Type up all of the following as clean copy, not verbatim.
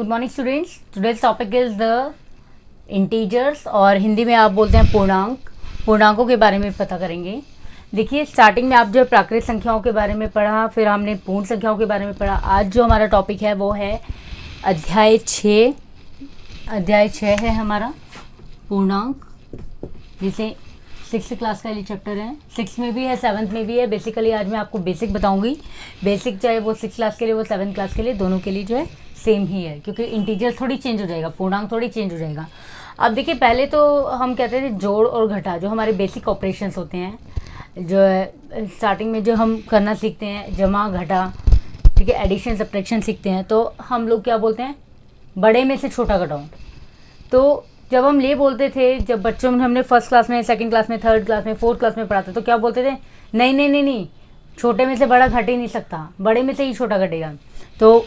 Good morning students. Today's topic is the integers और हिंदी में आप बोलते हैं पूर्णांक। पूर्णांकों के बारे में पता करेंगे। देखिए, स्टार्टिंग में आप जो प्राकृत संख्याओं के बारे में पढ़ा, फिर हमने पूर्ण संख्याओं के बारे में पढ़ा। आज जो हमारा टॉपिक है वो है अध्याय 6। अध्याय 6 है हमारा पूर्णांक, जिसे 6th क्लास का ये चैप्टर है। 6 में भी है, 7th में भी है। बेसिकली आज मैं आपको बेसिक बताऊंगी। बेसिक चाहे वो 6th क्लास के लिए, वो 7th क्लास के लिए, दोनों के लिए जो है सेम ही है, क्योंकि इंटीजर थोड़ी चेंज हो जाएगा, पूर्णांक थोड़ी चेंज हो जाएगा। अब देखिए, पहले तो हम कहते थे जोड़ और घटा, जो हमारे बेसिक ऑपरेशंस होते हैं, जो है स्टार्टिंग में जो हम करना सीखते हैं, जमा घटा, ठीक है, एडिशन सब्ट्रैक्शन सीखते हैं, तो हम लोग क्या बोलते हैं, बड़े में से छोटा घटाओ। तो जब हम ये बोलते थे, जब बच्चों में हमने 1st क्लास में, 2nd क्लास में, 3rd क्लास में, 4th क्लास में पढ़ा था, तो क्या बोलते थे, नहीं नहीं नहीं नहीं, छोटे में से बड़ा घट ही नहीं सकता, बड़े में से ही छोटा घटेगा। तो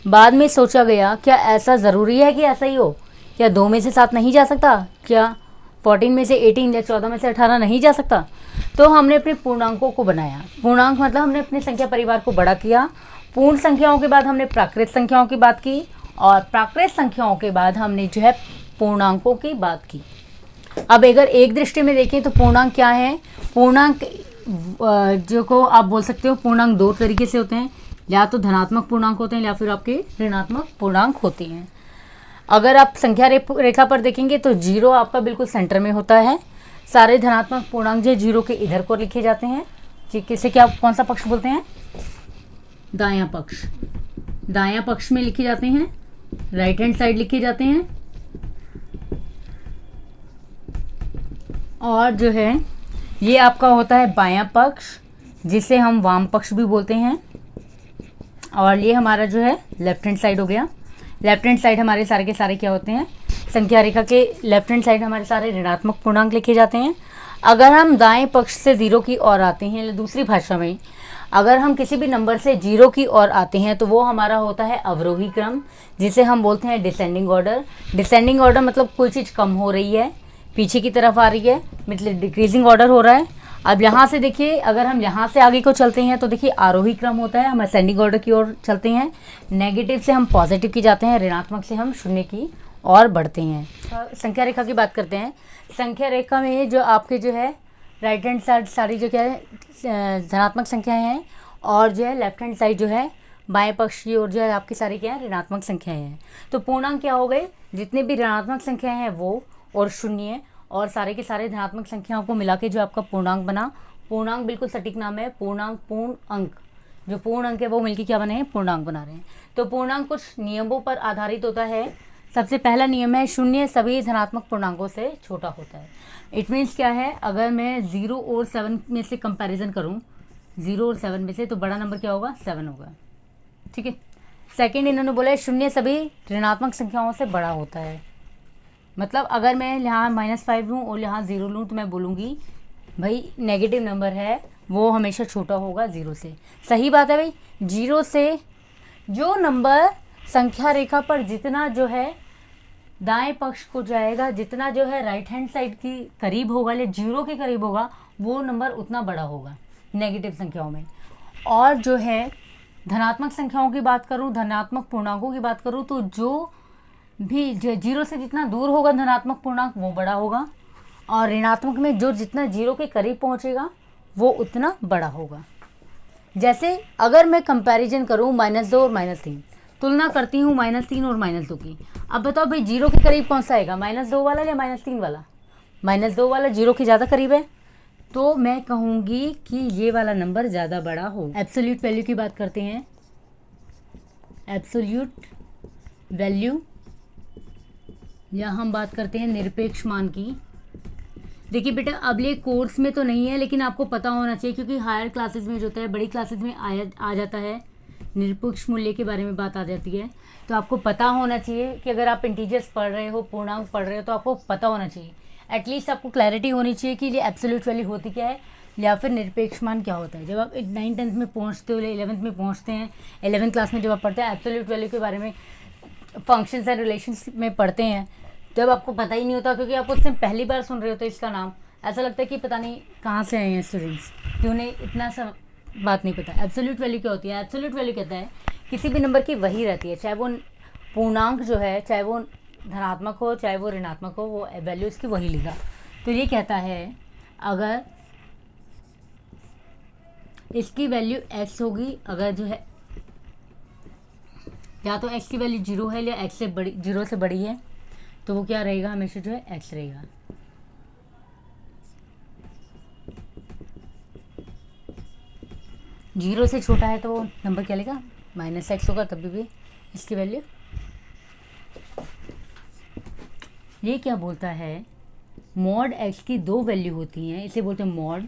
बाद में सोचा गया, क्या ऐसा ज़रूरी है कि ऐसा ही हो? क्या 2 में से 7 नहीं जा सकता? क्या 14 में से 18 या 14 में से 18 नहीं जा सकता? तो हमने अपने पूर्णांकों को बनाया। पूर्णांक मतलब हमने अपने संख्या परिवार को बड़ा किया। पूर्ण संख्याओं के बाद हमने प्राकृत संख्याओं की बात की, और प्राकृत संख्याओं के बाद हमने जो है पूर्णांकों की बात की। अब अगर एक दृष्टि में देखें तो पूर्णांक क्या है? पूर्णांक जो को आप बोल सकते हो, पूर्णांक 2 तरीके से होते हैं, या तो धनात्मक पूर्णांक होते हैं या फिर आपके ऋणात्मक पूर्णांक होते हैं। अगर आप संख्या रेखा पर देखेंगे तो 0 आपका बिल्कुल सेंटर में होता है। सारे धनात्मक पूर्णांक जो 0 के इधर को लिखे जाते हैं, जिसे क्या, कौन सा पक्ष बोलते हैं? दायां पक्ष। दायां पक्ष में लिखे जाते हैं, राइट हैंड साइड लिखे जाते हैं। और जो है ये आपका होता है बायां पक्ष, जिसे हम वाम पक्ष भी बोलते हैं। और ये हमारा जो है लेफ्ट हैंड साइड हो गया। लेफ्ट हैंड साइड हमारे सारे के सारे क्या होते हैं? संख्या रेखा के लेफ्ट हैंड साइड हमारे सारे ऋणात्मक पूर्णांक लिखे जाते हैं। अगर हम दाएं पक्ष से 0 की ओर आते हैं, दूसरी भाषा में अगर हम किसी भी नंबर से 0 की ओर आते हैं, तो वो हमारा होता है अवरोही क्रम, जिसे हम बोलते हैं डिसेंडिंग ऑर्डर। डिसेंडिंग ऑर्डर मतलब कोई चीज़ कम हो रही है, पीछे की तरफ आ रही है, मतलब डिक्रीजिंग ऑर्डर हो रहा है। अब यहाँ से देखिए, अगर हम यहाँ से आगे को चलते हैं तो देखिए आरोही क्रम होता है, हम असेंडिंग ऑर्डर की ओर चलते हैं। नेगेटिव से हम पॉजिटिव की जाते हैं, ऋणात्मक से हम शून्य की ओर बढ़ते हैं। संख्या रेखा की बात करते हैं। संख्या रेखा में जो आपके जो है राइट हैंड साइड सारी जो क्या है धनात्मक संख्याएं हैं, और जो है लेफ्ट हैंड साइड जो है बाएं पक्ष की ओर जो है आपकी सारी क्या है, ऋणात्मक संख्याएं हैं। तो पूर्णांक क्या हो गए? जितने भी ऋणात्मक संख्याएं हैं वो, और शून्य, और सारे के सारे धनात्मक संख्याओं को मिला के जो आपका पूर्णांक बना। पूर्णांक बिल्कुल सटीक नाम है, पूर्णांक, पूर्ण अंक। जो पूर्ण अंक है वो मिलके क्या बने हैं? पूर्णांक बना रहे हैं। तो पूर्णांक कुछ नियमों पर आधारित होता है। सबसे पहला नियम है, शून्य सभी धनात्मक पूर्णांकों से छोटा होता है। इट मीन्स क्या है, अगर मैं 0 और 7 में से कंपैरिजन करूँ, 0 और 7 में से, तो बड़ा नंबर क्या होगा? 7 होगा, ठीक है। सेकेंड इन्होंने बोला है, शून्य सभी ऋणात्मक संख्याओं से बड़ा होता है। मतलब अगर मैं यहाँ -5 लूँ और यहाँ 0 लूँ, तो मैं बोलूँगी भाई नेगेटिव नंबर है वो हमेशा छोटा होगा 0 से। सही बात है भाई। 0 से जो नंबर संख्या रेखा पर जितना जो है दाएं पक्ष को जाएगा, जितना जो है राइट हैंड साइड की करीब होगा, या 0 के करीब होगा, वो नंबर उतना बड़ा होगा नेगेटिव संख्याओं में। और जो है धनात्मक संख्याओं की बात करूँ, धनात्मक पूर्णांकों की बात करूँ, तो जो भी 0 से जितना दूर होगा धनात्मक पूर्णांक, वो बड़ा होगा। और ऋणात्मक में जो जितना 0 के करीब पहुंचेगा वो उतना बड़ा होगा। जैसे अगर मैं कंपैरिजन करूं -2 और -3, तुलना करती हूं -3 और -2 की। अब बताओ भाई, 0 के करीब कौन सा आएगा, -2 वाला या -3 वाला? -2 वाला 0 के ज़्यादा करीब है, तो मैं कहूँगी कि ये वाला नंबर ज़्यादा बड़ा हो। एब्सोल्यूट वैल्यू की बात करते हैं। एब्सोल्यूट वैल्यू, या हम बात करते हैं निरपेक्ष मान की। देखिए बेटा, अब ये कोर्स में तो नहीं है, लेकिन आपको पता होना चाहिए, क्योंकि हायर क्लासेस में जो होता है, बड़ी क्लासेस में आ जाता है, निरपेक्ष मूल्य के बारे में बात आ जाती है। तो आपको पता होना चाहिए कि अगर आप इंटीजर्स पढ़ रहे हो, पूर्णांक पढ़ रहे हो, तो आपको पता होना चाहिए, एटलीस्ट आपको क्लैरिटी होनी चाहिए कि ये एब्सोल्यूट वैल्यू होती क्या है, या फिर निरपेक्ष मान क्या होता है। जब आप 9th 10th में पहुँचते हो, 11th में पहुँचते हैं, 11th क्लास में जब आप पढ़ते हैं, एब्सोल्यूट वैल्यू के बारे में फंक्शंस एंड रिलेशंस में पढ़ते हैं, जब आपको पता ही नहीं होता, क्योंकि आप उससे पहली बार सुन रहे होते इसका नाम, ऐसा लगता है कि पता नहीं कहाँ से आए हैं स्टूडेंट्स, क्यों नहीं इतना सब बात नहीं पता। एब्सोल्यूट वैल्यू क्या होती है? एब्सोल्यूट वैल्यू कहता है किसी भी नंबर की वही रहती है, चाहे वो पूर्णांक जो है चाहे वो धनात्मक हो चाहे वो ऋणात्मक हो, वो वैल्यू इसकी वही लेगा। तो ये कहता है अगर इसकी वैल्यू x होगी, अगर जो है या तो x की वैल्यू 0 है या x से बड़ी 0 से बड़ी है, तो वो क्या रहेगा, हमेशा जो है x रहेगा। जीरो से छोटा है तो नंबर क्या लेगा, -x होगा, तभी भी इसकी वैल्यू। ये क्या बोलता है, मॉड x की 2 वैल्यू होती हैं, इसे बोलते हैं मॉड।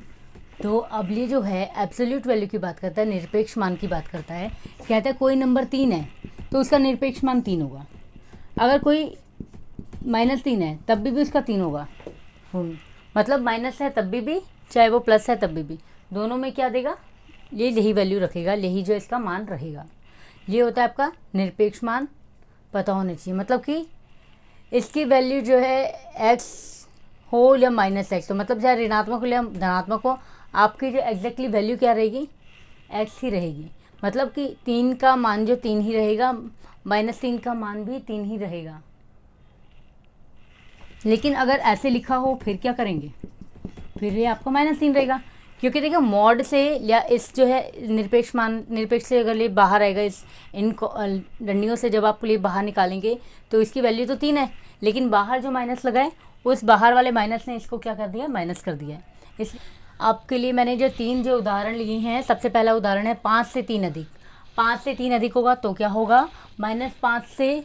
तो अब ये जो है एब्सोल्यूट वैल्यू की बात करता है, निरपेक्ष मान की बात करता है। कहता है कोई नंबर 3 है तो उसका निरपेक्ष मान 3 होगा, अगर कोई -3 है तब भी उसका 3 होगा। मतलब माइनस है तब भी, चाहे वो प्लस है तब भी, दोनों में क्या देगा, ये यही वैल्यू रखेगा, यही जो इसका मान रहेगा। ये होता है आपका निरपेक्ष मान पता होना चाहिए। मतलब कि इसकी वैल्यू जो है x हो या -x हो, मतलब चाहे ऋणात्मक हो या धनात्मक हो, आपकी जो एग्जैक्टली वैल्यू क्या रहेगी, x ही रहेगी। मतलब कि 3 का मान जो 3 ही रहेगा, -3 का मान भी 3 ही रहेगा। लेकिन अगर ऐसे लिखा हो फिर क्या करेंगे, फिर ये आपका -3 रहेगा, क्योंकि देखिए मॉड से या इस जो है निरपेक्ष से अगर ये बाहर आएगा, इन डंडियों से जब आप ये बाहर निकालेंगे तो इसकी वैल्यू तो 3 है, लेकिन बाहर जो माइनस लगा है उस बाहर वाले माइनस ने इसको क्या कर दिया, माइनस कर दिया है। इस आपके लिए मैंने जो 3 जो उदाहरण लिए हैं, सबसे पहला उदाहरण है 5 से 3 अधिक। 5 से 3 अधिक होगा तो क्या होगा, -5 से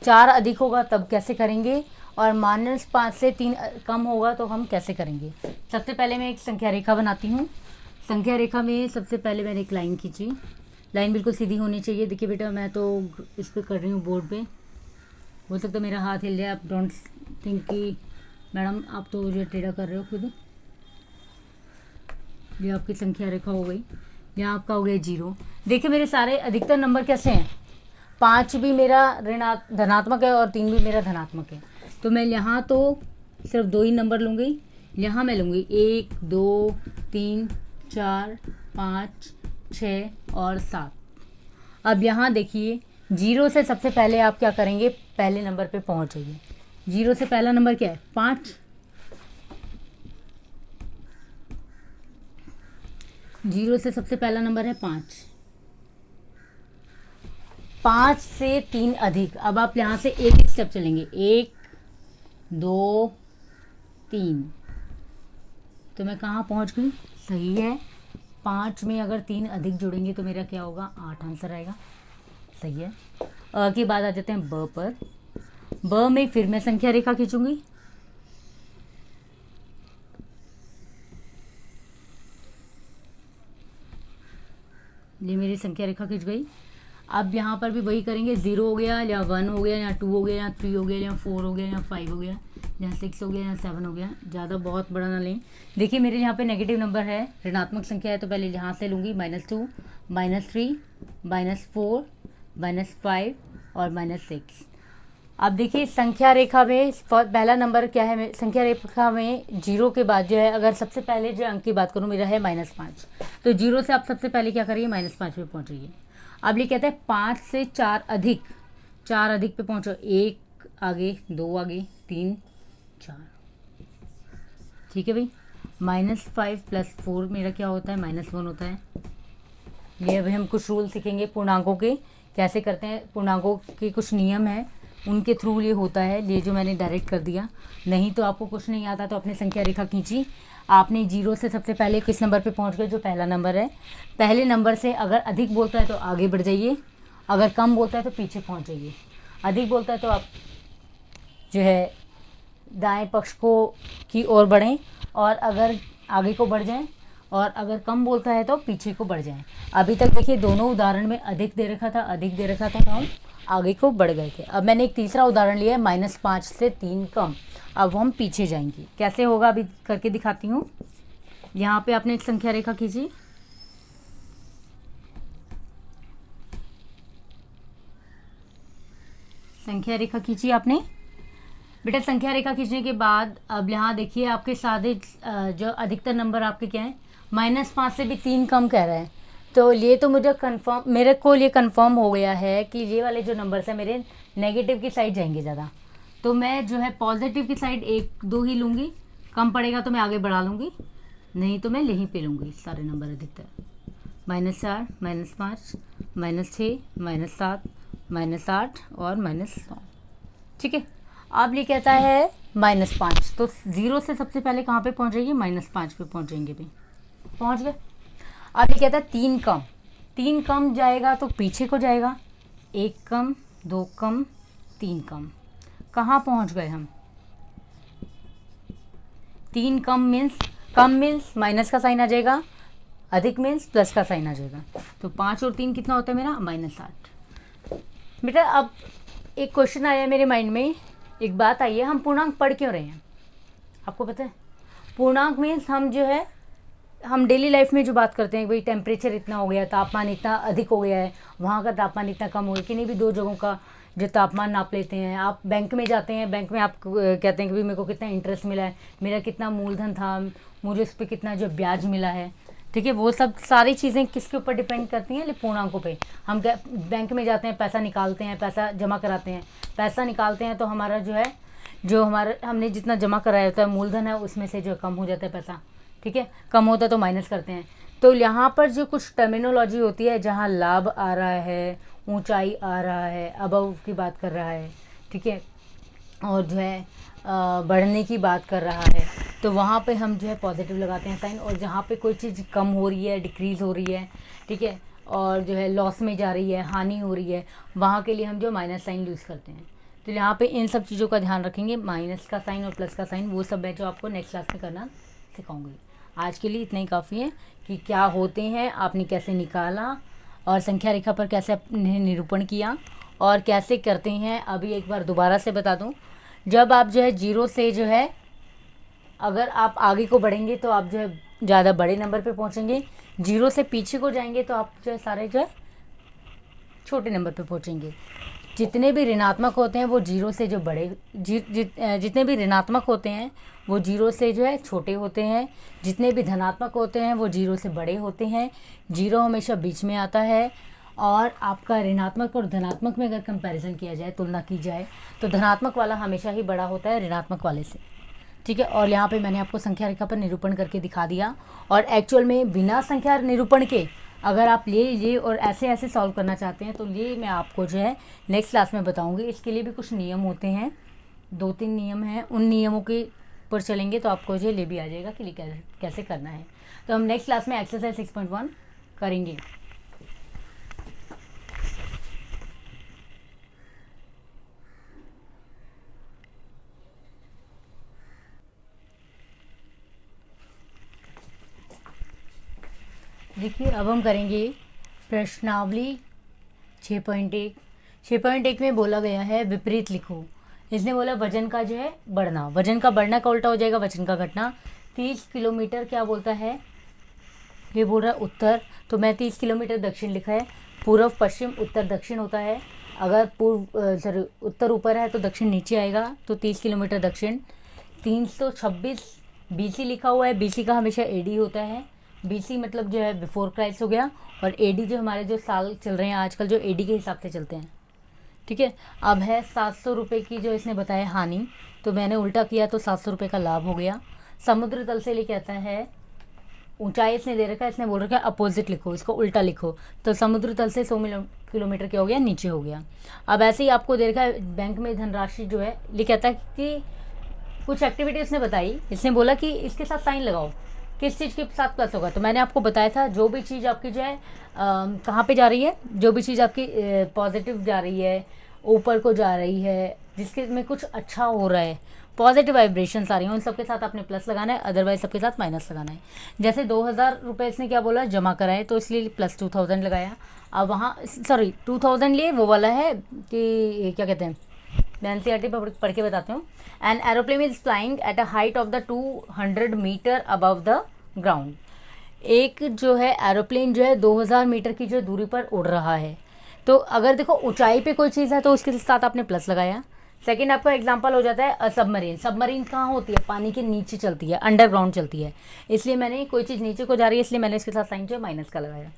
4 अधिक होगा तब कैसे करेंगे, और -5 से 3 कम होगा तो हम कैसे करेंगे। सबसे पहले मैं एक संख्या रेखा बनाती हूँ। संख्या रेखा में सबसे पहले मैंने एक लाइन खींची, लाइन बिल्कुल सीधी होनी चाहिए। देखिए बेटा, मैं तो इस पर कर रही हूँ बोर्ड पे, हो सकता है मेरा हाथ हिल जाए, आप डोंट थिंक कि मैडम आप तो जो टेढ़ा कर रहे हो खुद। ये आपकी संख्या रेखा हो गई, यहाँ आपका हो गया 0। देखिए मेरे सारे अधिकतर नंबर कैसे हैं, 5 भी मेरा धनात्मक है और 3 भी मेरा धनात्मक है। तो मैं यहाँ तो सिर्फ 2 ही नंबर लूँगी, यहाँ मैं लूँगी 1 2 3 4 5 6 और 7। अब यहाँ देखिए 0 से सबसे पहले आप क्या करेंगे, पहले नंबर पे पहुँच जाइए। 0 से पहला नंबर क्या है, 5। 0 से सबसे पहला नंबर है 5। 5 से 3 अधिक, अब आप यहाँ से एक स्टेप चलेंगे, 1 2 3, तो मैं कहाँ पहुँच गई, सही है। 5 में अगर 3 अधिक जोड़ेंगे तो मेरा क्या होगा, 8 आंसर आएगा, सही है। अ की बात आ जाते हैं ब पर। ब में फिर मैं संख्या रेखा खींचूंगी, ये मेरी संख्या रेखा खींच गई। अब यहाँ पर भी वही करेंगे, 0 हो गया या 1 हो गया या 2 हो गया या 3 हो गया या 4 हो गया या 5 हो गया या 6 हो गया या 7 हो गया, ज़्यादा बहुत बड़ा ना लें। देखिए मेरे यहाँ पे नेगेटिव नंबर है, ऋणात्मक संख्या है, तो पहले यहाँ से लूँगी -2 -3 -4 -5 और -6। अब देखिए संख्या रेखा में पहला नंबर क्या है, संख्या रेखा में 0 के बाद जो है, अगर सबसे पहले जो अंक की बात करूँ मेरा है -5, तो 0 से आप सबसे पहले क्या करिए, -5 पे पहुँचिए। अब ये कहते हैं 5 से 4 अधिक, 4 अधिक पे पहुँचो, 1 आगे 2 आगे 3 4, ठीक है भाई। -5 + 4 मेरा क्या होता है, -1 होता है। ये अभी हम कुछ रूल सीखेंगे पूर्णांकों के, कैसे करते हैं, पूर्णांकों के कुछ नियम हैं, उनके थ्रू ये होता है। ये जो मैंने डायरेक्ट कर दिया, नहीं तो आपको कुछ नहीं आता तो अपने संख्या रेखा खींची। आपने 0 से सबसे पहले किस नंबर पे पहुंच गए, जो पहला नंबर है। पहले नंबर से अगर अधिक बोलता है तो आगे बढ़ जाइए, अगर कम बोलता है तो पीछे पहुंच जाइए। अधिक बोलता है तो आप जो है दाएं पक्ष को की ओर बढ़ें, और अगर आगे को बढ़ जाएं, और अगर कम बोलता है तो पीछे को बढ़ जाएं। अभी तक देखिए दोनों उदाहरण में अधिक दे रखा था तो हम आगे को बढ़ गए थे। अब मैंने एक तीसरा उदाहरण लिया है, -5 से 3 कम। अब हम पीछे जाएंगे, कैसे होगा अभी करके दिखाती हूँ। यहाँ पे आपने एक संख्या रेखा खींची, संख्या रेखा खींची आपने बेटा। संख्या रेखा खींचने के बाद अब यहाँ देखिए आपके सारे जो अधिकतर नंबर आपके क्या है, -5 से भी 3 कम कह रहा है, तो ये तो मुझे कंफर्म, मेरे को ये कंफर्म हो गया है कि ये वाले जो नंबर्स हैं मेरे नेगेटिव की साइड जाएंगे ज़्यादा, तो मैं जो है पॉजिटिव की साइड 1 2 ही लूँगी, कम पड़ेगा तो मैं आगे बढ़ा लूँगी, नहीं तो मैं यहीं पे लूँगी सारे नंबर अधिकतर। -4, -5, -6, -7, -8 और -9। ठीक है, अब ये कहता है -5, तो 0 से सबसे पहले कहाँ पे पहुँचेंगे? -5 पे पहुँचेंगे भी, पहुँच गए। अब ये कहता है 3 कम, 3 कम जाएगा तो पीछे को जाएगा, 1 कम, 2 कम, 3 कम, कहाँ पहुँच गए हम? 3 come means, come means minus का साइन आ जाएगा, अधिक मीन्स प्लस का साइन आ जाएगा, तो 5 और 3 कितना होता है मेरा? -8। बेटा अब एक क्वेश्चन आया है मेरे माइंड में, एक बात आई है, हम पूर्णांक पढ़ क्यों रहे हैं? आपको पता है? पूर्णांक मीन्स हम जो है, हम डेली लाइफ में जो बात करते हैं, भाई टेम्परेचर इतना हो गया, तापमान इतना अधिक हो गया है, वहाँ का तापमान इतना कम हो गया, किन्हीं भी दो जगहों का जो तापमान नाप लेते हैं। आप बैंक में जाते हैं, बैंक में आप कहते हैं कि भाई मेरे को कितना इंटरेस्ट मिला है, मेरा कितना मूलधन था, मुझे उस पर कितना जो ब्याज मिला है। ठीक है, वो सब सारी चीज़ें किसके ऊपर डिपेंड करती हैं? पूर्णांकों पे। हम बैंक में जाते हैं, पैसा निकालते हैं, पैसा जमा कराते हैं, पैसा निकालते हैं तो हमारा जो है, जो हमारा हमने जितना जमा कराया होता है मूलधन है, उसमें से जो कम हो जाता है पैसा। ठीक है, कम होता है तो माइनस करते हैं। तो यहाँ पर जो कुछ टर्मिनोलॉजी होती है, जहाँ लाभ आ रहा है, ऊंचाई आ रहा है, अबव की बात कर रहा है, ठीक है, और जो है बढ़ने की बात कर रहा है, तो वहाँ पे हम जो है पॉजिटिव लगाते हैं साइन। और जहाँ पे कोई चीज़ कम हो रही है, डिक्रीज़ हो रही है, ठीक है, और जो है लॉस में जा रही है, हानि हो रही है, वहाँ के लिए हम जो माइनस साइन यूज़ करते हैं। तो यहाँ पे इन सब चीज़ों का ध्यान रखेंगे, माइनस का साइन और प्लस का साइन, वो सब है जो आपको नेक्स्ट क्लास में करना सिखाऊंगी। आज के लिए इतना ही काफ़ी है कि क्या होते हैं, आपने कैसे निकाला, और संख्या रेखा पर कैसे आपने निरूपण किया, और कैसे करते हैं। अभी एक बार दोबारा से बता दूं, जब आप जो है 0 से जो है, अगर आप आगे को बढ़ेंगे तो आप जो है ज़्यादा बड़े नंबर पे पहुंचेंगे, 0 से पीछे को जाएंगे तो आप जो है सारे जो है छोटे नंबर पे पहुंचेंगे। जितने भी ऋणात्मक होते हैं वो 0 से जो बड़े, जितने भी ऋणात्मक होते हैं वो 0 से जो है छोटे होते हैं, जितने भी धनात्मक होते हैं वो 0 से बड़े होते हैं। 0 हमेशा बीच में आता है, और आपका ऋणात्मक और धनात्मक में अगर कंपैरिजन किया जाए, तुलना की जाए, तो धनात्मक वाला हमेशा ही बड़ा होता है ऋणात्मक वाले से। ठीक है, और यहाँ पे मैंने आपको संख्या रेखा पर निरूपण करके दिखा दिया। और एक्चुअल में बिना संख्या निरूपण के अगर आप ये और ऐसे ऐसे सॉल्व करना चाहते हैं, तो ये मैं आपको जो है नेक्स्ट क्लास में बताऊंगी। इसके लिए भी कुछ नियम होते हैं, 2-3 नियम हैं, उन नियमों के पर चलेंगे तो आपको जो ले भी आ जाएगा कि कैसे करना है। तो हम नेक्स्ट क्लास में एक्सरसाइज 6.1 करेंगे। देखिए, अब हम करेंगे प्रश्नावली 6.1। 6.1 में बोला गया है विपरीत लिखो। इसने बोला वजन का जो है बढ़ना, वजन का बढ़ना का उल्टा हो जाएगा वजन का घटना। 30 किलोमीटर क्या बोलता है? ये बोल रहा है उत्तर, तो मैं 30 किलोमीटर दक्षिण लिखा है। पूर्व पश्चिम उत्तर दक्षिण होता है, अगर उत्तर ऊपर है तो दक्षिण नीचे आएगा, तो 30 किलोमीटर दक्षिण। 326 BC लिखा हुआ है, BC का हमेशा AD होता है। BC मतलब जो है बिफोर क्राइस्ट हो गया, और AD जो हमारे जो साल चल रहे हैं आजकल जो AD के हिसाब से चलते हैं। ठीक है, अब है 700 रुपये की जो इसने बताया हानि, तो मैंने उल्टा किया तो 700 रुपये का लाभ हो गया। समुद्र तल से लेके आता है, ऊंचाई इसने दे रखा है, इसने बोल रखा है अपोजिट लिखो, इसको उल्टा लिखो, तो समुद्र तल से 100 किलोमीटर क्या हो गया? नीचे हो गया। अब ऐसे ही आपको दे रखा है बैंक में धनराशि जो है, लिखा कहता है कि कुछ एक्टिविटी उसने बताई, इसने बोला कि इसके साथ साइन लगाओ, किस चीज़ के साथ प्लस होगा। तो मैंने आपको बताया था जो भी चीज़ आपकी जो है कहाँ पे जा रही है, जो भी चीज़ आपकी पॉजिटिव जा रही है, ऊपर को जा रही है, जिसके में कुछ अच्छा हो रहा है, पॉजिटिव वाइब्रेशंस आ रही हैं, उन सबके साथ आपने प्लस लगाना है, अदरवाइज सबके साथ माइनस लगाना है। जैसे 2000 रुपये इसने क्या बोला? जमा कराए, तो इसलिए प्लस 2000 लगाया। अब वहाँ 2000 लिए वो वाला है कि क्या कहते हैं, मैं NCERT पर पढ़ के बताती हूँ। An aeroplane is flying at a height of the 200 metre above the ground. एक जो है एरोप्लेन जो है 2000 मीटर की जो दूरी पर उड़ रहा है। तो अगर देखो ऊंचाई पे कोई चीज़ है तो उसके साथ आपने प्लस लगाया। सेकंड आपका एग्जांपल हो जाता है सबमरीन। सबमरीन कहाँ होती है? पानी के नीचे चलती है, अंडरग्राउंड चलती है, इसलिए मैंने कोई चीज़ नीचे को जा रही है, इसलिए मैंने इसके साथ साइन जो है माइनस का लगाया।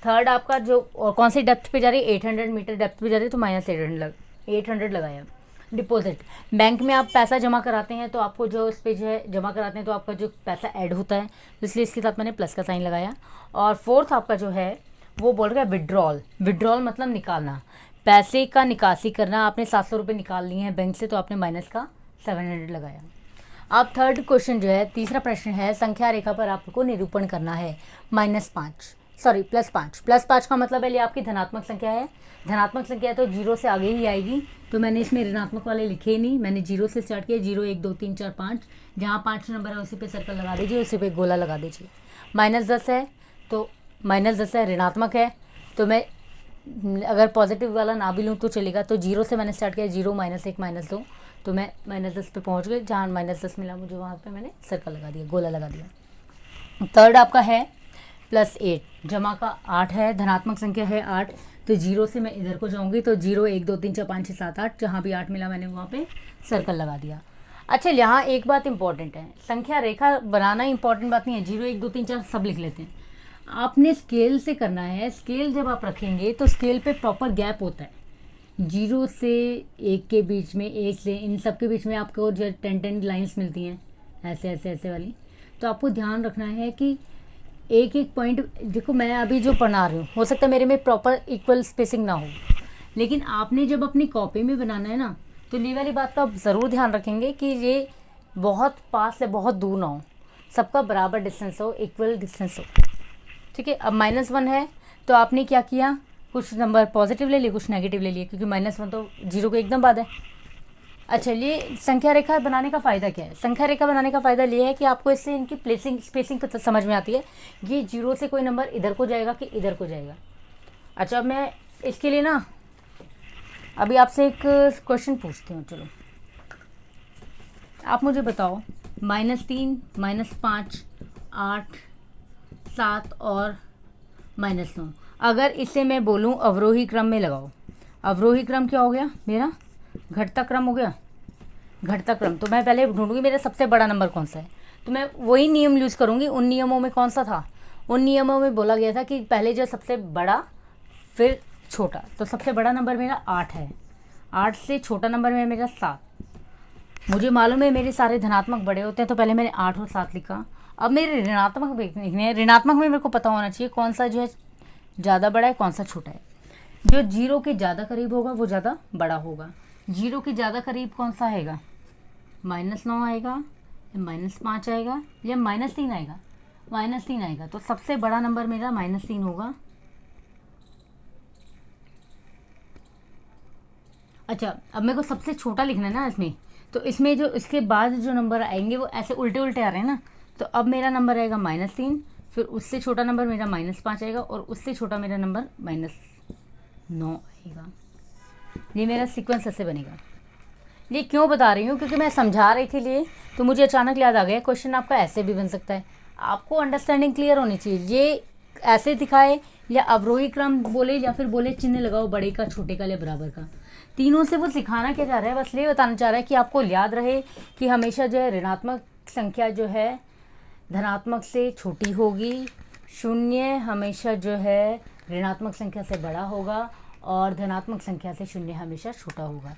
थर्ड आपका जो और कौन सी डेप्थ पे जा रही है, 800 मीटर डेप्थ पे जा रही है, तो माइनस 800 लगाया। डिपॉजिट, बैंक में आप पैसा जमा कराते हैं तो आपको जो इस पे जो है जमा कराते हैं तो आपका जो पैसा ऐड होता है, इसलिए इसके साथ मैंने प्लस का साइन लगाया। और फोर्थ आपका जो है वो बोल रहा है विड्रॉल। विड्रॉल मतलब निकालना, पैसे का निकासी करना। आपने 700 रुपये निकाल लिए हैं बैंक से, तो आपने माइनस का 700 लगाया। अब थर्ड क्वेश्चन जो है, तीसरा प्रश्न है, संख्या रेखा पर आपको निरूपण करना है +5 का मतलब है ये आपकी धनात्मक संख्या है। धनात्मक संख्या है तो जीरो से आगे ही आएगी, तो मैंने इसमें ऋणात्मक वाले लिखे ही नहीं, मैंने जीरो से स्टार्ट किया। 0 1 2 3 4 5, जहाँ 5 नंबर है उसी पे सर्कल लगा दीजिए, उसी पे गोला लगा दीजिए। -10 है तो -10 है, ऋणात्मक है, तो मैं अगर पॉजिटिव वाला ना भी लूँ तो चलेगा। तो 0 से मैंने स्टार्ट किया, 0 -1 -2, तो मैं -10 पे पहुँच गई। जहाँ -10 मिला मुझे वहाँ पे मैंने सर्कल लगा दिया, गोला लगा दिया। थर्ड आपका है +8, जमा का 8 है, धनात्मक संख्या है 8, तो 0 से मैं इधर को जाऊँगी, तो 0 1 2 3 4 5 6 7 8, जहाँ भी 8 मिला मैंने वहाँ पे सर्कल लगा दिया। अच्छा, यहाँ एक बात इंपॉर्टेंट है, संख्या रेखा बनाना इंपॉर्टेंट बात नहीं है। 0 1 2 3 4 सब लिख लेते हैं, आपने स्केल से करना है। स्केल जब आप रखेंगे तो स्केल पे प्रॉपर गैप होता है, 0 से 1 के बीच में, 1 से इन सब के बीच में आपको जो 10 लाइन्स मिलती हैं ऐसे ऐसे ऐसे वाली। तो आपको ध्यान रखना है कि एक एक पॉइंट, देखो मैं अभी जो पढ़ा रही हूँ हो सकता है मेरे में प्रॉपर इक्वल स्पेसिंग ना हो, लेकिन आपने जब अपनी कॉपी में बनाना है ना, तो ये वाली बात का आप ज़रूर ध्यान रखेंगे कि ये बहुत पास है, बहुत दूर ना हो, सबका बराबर डिस्टेंस हो, इक्वल डिस्टेंस हो। ठीक है, अब -1 है तो आपने क्या किया, कुछ नंबर पॉजिटिव ले लिए, कुछ नेगेटिव ले लिए, क्योंकि -1 तो 0 के एकदम बाद है। अच्छा, ये संख्या रेखा बनाने का फ़ायदा क्या है? संख्या रेखा बनाने का फ़ायदा ये है कि आपको इससे इनकी प्लेसिंग स्पेसिंग तो समझ में आती है, ये 0 से कोई नंबर इधर को जाएगा कि इधर को जाएगा। अच्छा, अब मैं इसके लिए ना अभी आपसे एक क्वेश्चन पूछती हूँ। चलो आप मुझे बताओ, -3 -5 8 7 और -9, अगर इसे मैं बोलूँ अवरोही क्रम में लगाओ। अवरोही क्रम क्या हो गया मेरा? घटता क्रम हो गया। घटता क्रम, तो मैं पहले ढूंढूंगी मेरा सबसे बड़ा नंबर कौन सा है, तो मैं वही नियम यूज़ करूंगी। उन नियमों में कौन सा था? उन नियमों में बोला गया था कि पहले जो सबसे बड़ा फिर छोटा, तो सबसे बड़ा नंबर मेरा 8 है, 8 से छोटा नंबर है मेरा 7। मुझे मालूम है मेरे सारे धनात्मक बड़े होते हैं, तो पहले मैंने 8 और 7 लिखा। अब मेरे ऋणात्मक लिखने हैं, ऋणात्मक में मेरे को पता होना चाहिए कौन सा जो है ज़्यादा बड़ा है, कौन सा छोटा है। जो 0 के ज़्यादा करीब होगा वो ज़्यादा बड़ा होगा। 0 के ज़्यादा करीब कौन सा आएगा? -9 आएगा, -5 आएगा, या -3 आएगा? -3 आएगा, तो सबसे बड़ा नंबर मेरा -3 होगा। अच्छा, अब मेरे को सबसे छोटा लिखना है ना इसमें, तो इसमें जो इसके बाद जो नंबर आएंगे वो ऐसे उल्टे उल्टे आ रहे हैं ना, तो अब मेरा नंबर आएगा -3, फिर उससे छोटा नंबर मेरा -5 आएगा, और उससे छोटा मेरा नंबर -9 आएगा। ये मेरा सीक्वेंस ऐसे बनेगा। ये क्यों बता रही हूँ? क्योंकि मैं समझा रही थी लिए, तो मुझे अचानक याद आ गया क्वेश्चन आपका ऐसे भी बन सकता है। आपको अंडरस्टैंडिंग क्लियर होनी चाहिए। ये ऐसे दिखाए या अवरोही क्रम बोले या फिर बोले चिन्ह लगाओ बड़े का, छोटे का या बराबर का, तीनों से वो सिखाना क्या चाह रहा है? बस ये बताना चाह रहा है कि आपको याद रहे कि हमेशा जो है ऋणात्मक संख्या जो है धनात्मक से छोटी होगी, 0 हमेशा जो है ऋणात्मक संख्या से बड़ा होगा, और धनात्मक संख्या से 0 हमेशा छोटा होगा।